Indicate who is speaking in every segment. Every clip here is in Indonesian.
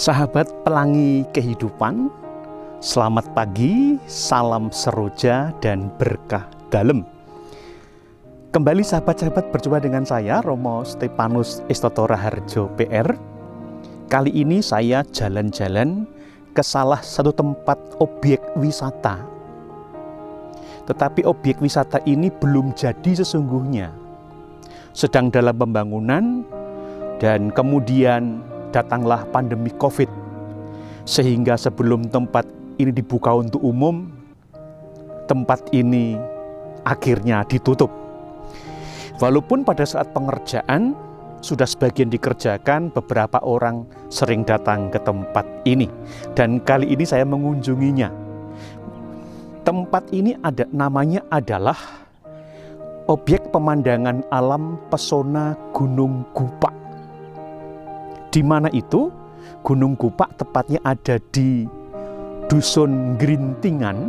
Speaker 1: Sahabat pelangi kehidupan, selamat pagi, salam seroja dan berkah dalem. Kembali sahabat-sahabat berjumpa dengan saya, Romo Stefanus Istoto Raharjo PR. Kali ini saya jalan-jalan ke salah satu tempat objek wisata. Tetapi objek wisata ini belum jadi sesungguhnya. Sedang dalam pembangunan dan kemudian datanglah pandemi COVID, sehingga sebelum tempat ini dibuka untuk umum, tempat ini akhirnya ditutup. Walaupun pada saat pengerjaan sudah sebagian dikerjakan, beberapa orang sering datang ke tempat ini. Dan kali ini saya mengunjunginya. Tempat ini namanya adalah objek pemandangan alam pesona Gunung Gupak. Di mana itu? Gunung Gupak tepatnya ada di Dusun Grintingan,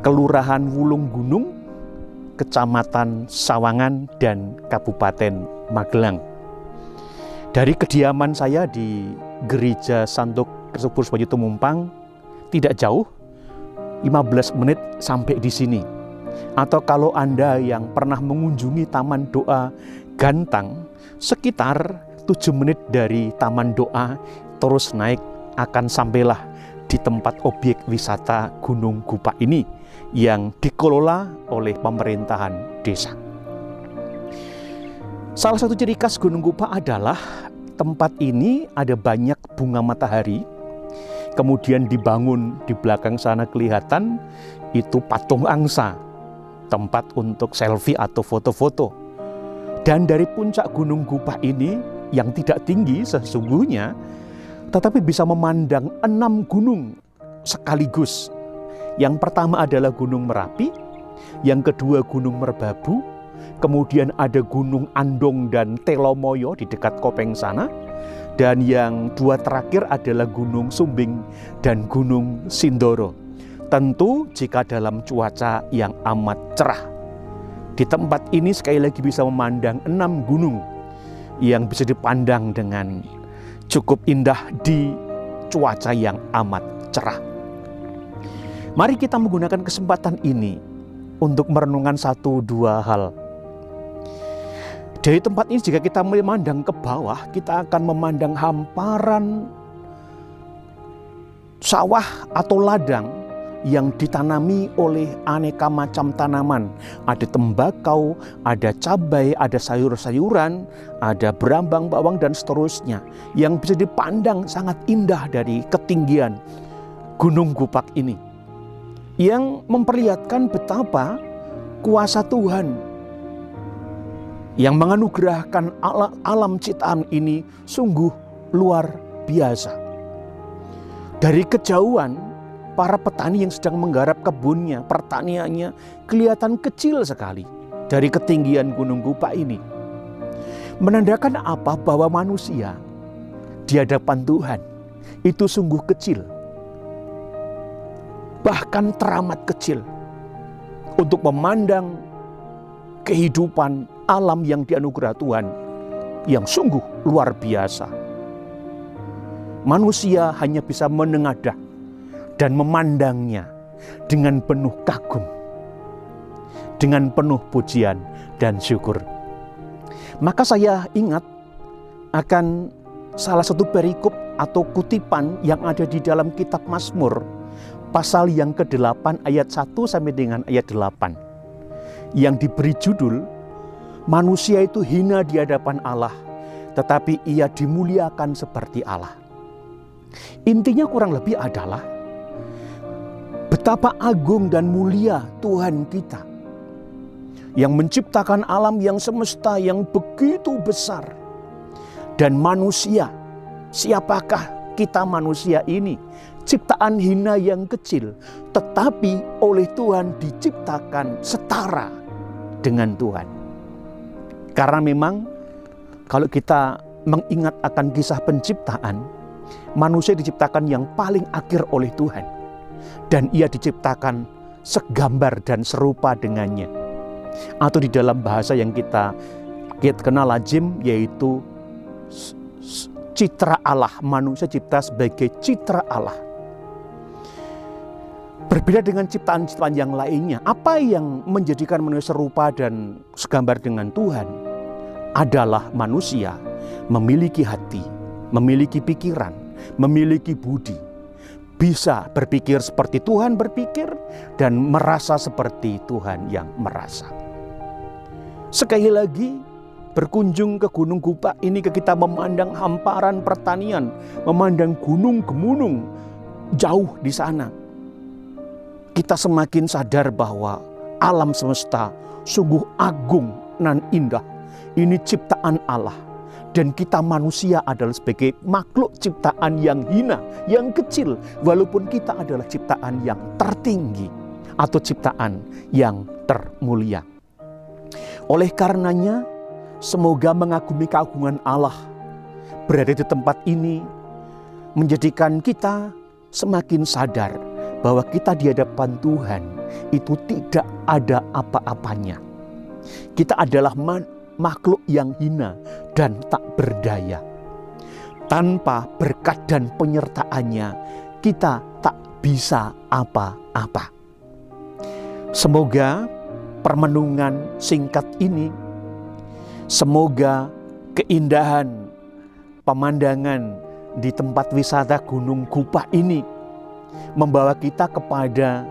Speaker 1: Kelurahan Wulung Gunung, Kecamatan Sawangan, dan Kabupaten Magelang. Dari kediaman saya di Gereja Santo Kristus Bayu Tumumpang, tidak jauh, 15 menit sampai di sini. Atau kalau Anda yang pernah mengunjungi Taman Doa Gantang, sekitar 7 menit dari Taman Doa, terus naik akan sampailah di tempat objek wisata Gunung Gupak ini yang dikelola oleh pemerintahan desa. Salah satu ciri khas Gunung Gupak adalah tempat ini ada banyak bunga matahari. Kemudian dibangun di belakang sana kelihatan itu patung angsa, tempat untuk selfie atau foto-foto. Dan dari puncak Gunung Gupak ini yang tidak tinggi sesungguhnya, tetapi bisa memandang 6 gunung sekaligus. Yang pertama adalah Gunung Merapi, yang kedua Gunung Merbabu, kemudian ada Gunung Andong dan Telomoyo di dekat Kopeng sana, dan yang dua terakhir adalah Gunung Sumbing dan Gunung Sindoro. Tentu jika dalam cuaca yang amat cerah. Di tempat ini sekali lagi bisa memandang 6 gunung yang bisa dipandang dengan cukup indah di cuaca yang amat cerah. Mari kita menggunakan kesempatan ini untuk merenungkan 1-2 hal. Dari tempat ini jika kita memandang ke bawah, kita akan memandang hamparan sawah atau ladang yang ditanami oleh aneka macam tanaman. Ada tembakau, ada cabai, ada sayur-sayuran, ada berambang, bawang, dan seterusnya. Yang bisa dipandang sangat indah dari ketinggian Gunung Gupak ini. Yang memperlihatkan betapa kuasa Tuhan yang menganugerahkan alam ciptaan ini sungguh luar biasa. Dari kejauhan, para petani yang sedang menggarap kebunnya, pertaniannya kelihatan kecil sekali dari ketinggian Gunung Gupak ini. Menandakan apa? Bahwa manusia di hadapan Tuhan itu sungguh kecil, bahkan teramat kecil untuk memandang kehidupan alam yang dianugerah Tuhan yang sungguh luar biasa. Manusia hanya bisa menengadah dan memandangnya dengan penuh kagum, dengan penuh pujian dan syukur. Maka saya ingat akan salah satu perikop atau kutipan yang ada di dalam kitab Mazmur, pasal yang ke-8 ayat 1 sampai dengan ayat 8, yang diberi judul, manusia itu hina di hadapan Allah, tetapi ia dimuliakan seperti Allah. Intinya kurang lebih adalah betapa agung dan mulia Tuhan kita yang menciptakan alam yang semesta yang begitu besar. Dan manusia, siapakah kita manusia ini? Ciptaan hina yang kecil, tetapi oleh Tuhan diciptakan setara dengan Tuhan. Karena memang kalau kita mengingat akan kisah penciptaan, manusia diciptakan yang paling akhir oleh Tuhan. Dan ia diciptakan segambar dan serupa dengannya. Atau di dalam bahasa yang kita kenal lazim, yaitu citra Allah, manusia cipta sebagai citra Allah. Berbeda dengan ciptaan-ciptaan yang lainnya, apa yang menjadikan manusia serupa dan segambar dengan Tuhan adalah manusia memiliki hati, memiliki pikiran, memiliki budi, bisa berpikir seperti Tuhan berpikir dan merasa seperti Tuhan yang merasa. Sekali lagi, berkunjung ke Gunung Gupak ini kita memandang hamparan pertanian, memandang gunung-gunung jauh di sana. Kita semakin sadar bahwa alam semesta sungguh agung nan indah. Ini ciptaan Allah. Dan kita manusia adalah sebagai makhluk ciptaan yang hina, yang kecil. Walaupun kita adalah ciptaan yang tertinggi atau ciptaan yang termulia. Oleh karenanya, semoga mengagumi keagungan Allah berada di tempat ini menjadikan kita semakin sadar bahwa kita di hadapan Tuhan itu tidak ada apa-apanya. Kita adalah makhluk yang hina dan tak berdaya. Tanpa berkat dan penyertaannya, kita tak bisa apa-apa. Semoga permenungan singkat ini, semoga keindahan pemandangan di tempat wisata Gunung Gupak ini membawa kita kepada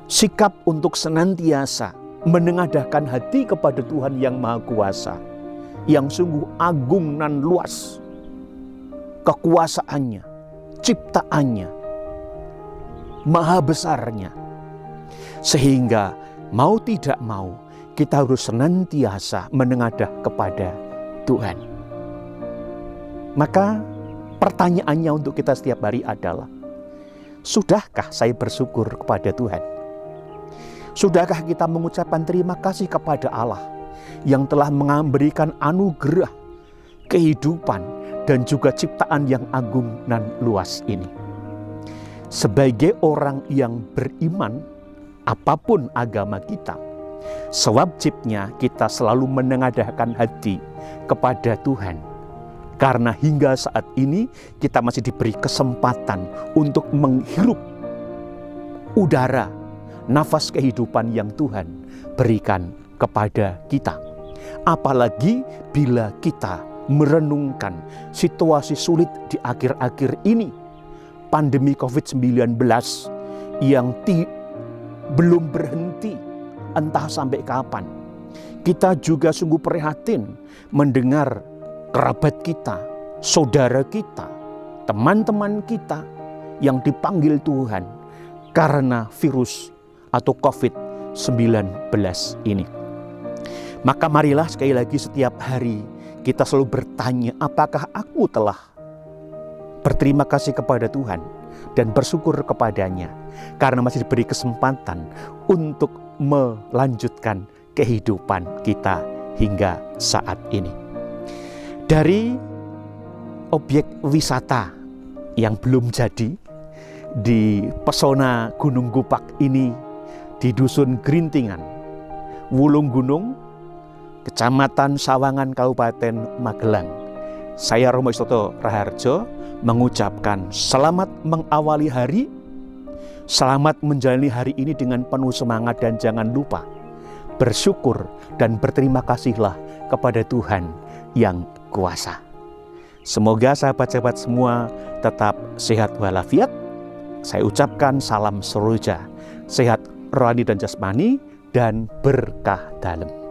Speaker 1: sikap untuk senantiasa menengadahkan hati kepada Tuhan yang Maha Kuasa, yang sungguh agung dan luas kekuasaannya, ciptaannya, maha besarnya. Sehingga mau tidak mau kita harus senantiasa menengadah kepada Tuhan. Maka pertanyaannya untuk kita setiap hari adalah, sudahkah saya bersyukur kepada Tuhan? Sudahkah kita mengucapkan terima kasih kepada Allah yang telah memberikan anugerah, kehidupan, dan juga ciptaan yang agung dan luas ini? Sebagai orang yang beriman, apapun agama kita, sewajibnya kita selalu menengadahkan hati kepada Tuhan. Karena hingga saat ini kita masih diberi kesempatan untuk menghirup udara, nafas kehidupan yang Tuhan berikan kepada kita. Apalagi bila kita merenungkan situasi sulit di akhir-akhir ini, pandemi COVID-19 yang belum berhenti entah sampai kapan. Kita juga sungguh prihatin mendengar kerabat kita, saudara kita, teman-teman kita yang dipanggil Tuhan karena virus atau COVID-19 ini. Maka marilah sekali lagi setiap hari kita selalu bertanya, apakah aku telah berterima kasih kepada Tuhan dan bersyukur kepadanya karena masih diberi kesempatan untuk melanjutkan kehidupan kita hingga saat ini. Dari objek wisata yang belum jadi di pesona Gunung Gupak ini, di Dusun Grintingan, Wulung Gunung, Kecamatan Sawangan, Kabupaten Magelang. Saya Romo Istoto Raharjo mengucapkan selamat mengawali hari, selamat menjalani hari ini dengan penuh semangat, dan jangan lupa bersyukur dan berterima kasihlah kepada Tuhan yang kuasa. Semoga sahabat-sahabat semua tetap sehat walafiat. Saya ucapkan salam seroja, sehat rohani dan jasmani, dan berkah dalam.